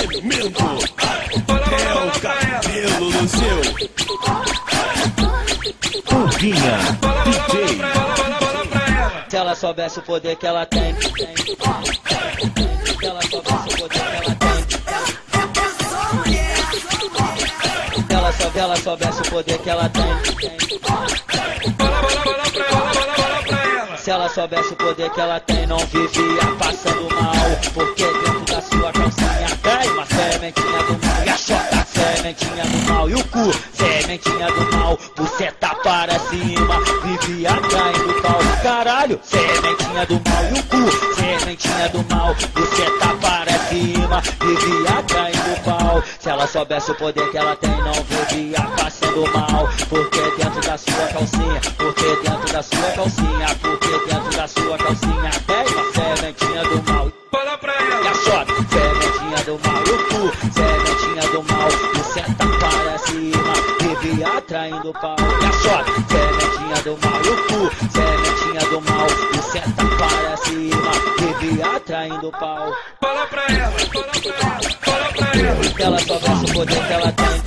Tremendo. É o cabelo no seu. Pulguinha DJ. Se ela soubesse o poder que ela tem. Se ela soubesse o poder que ela tem. Se ela soubesse o poder que ela tem. Se ela soubesse o poder que ela tem, não vivia passando mal. Porque dentro da sua calcinha tem uma sementinha do mal. E a chota, sementinha do mal. E o cu, sementinha do mal. Buceta para cima, vivia caindo pau. Caralho, sementinha do mal. E o cu, sementinha do mal. Buceta para cima, vivia caindo pau. Se ela soubesse o poder que ela tem, não vivia passando mal. Porque dentro da sua calcinha, porque dentro da sua calcinha, porque dentro da sua calcinha tem uma sementinha do mal. Fala pra ela. E a chota, sementinha do mal. E o cu, sementinha do mal. Buceta para cima, vivia atraindo pau. E a chota, sementinha do mal. E o cu, sementinha do mal. Buceta para cima, vivia atraindo pau. Fala pra ela. Fala pra ela. Fala pra ela. Se ela soubesse o poder que ela tem.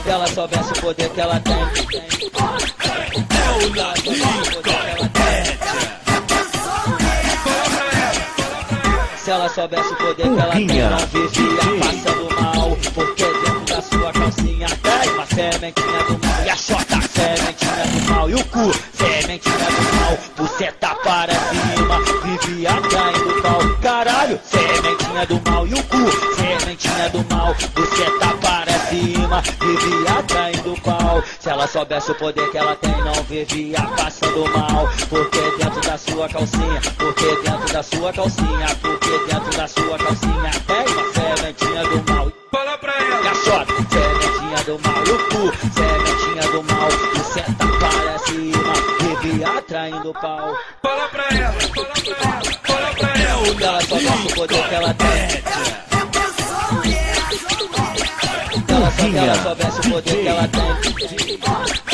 Se ela soubesse o poder que ela tem. É o Lalico. Se ela soubesse o poder que ela tem, não vivia passando mal. Porque dentro da sua calcinha tem uma sementinha do mal. E a chota, sementinha do mal. E o cu, sementinha do mal. Buceta para cima, vivia caindo pau. Caralho, sementinha do mal. E o cu, sementinha do mal. Buceta para cima, vivia caindo pau. Se ela soubesse o poder que ela tem, não vivia passando mal. Porque dentro da sua calcinha, porque dentro da sua calcinha, porque dentro da sua calcinha tem uma sementinha do mal. Fala pra ela. E a chota, sementinha do mal. E o cu, sementinha do mal. Buceta para cima, vivia atraindo pau. Fala pra ela. Fala pra ela. Fala pra ela. Se ela soubesse o poder que ela tem. Se ela soubesse o poder que ela tem.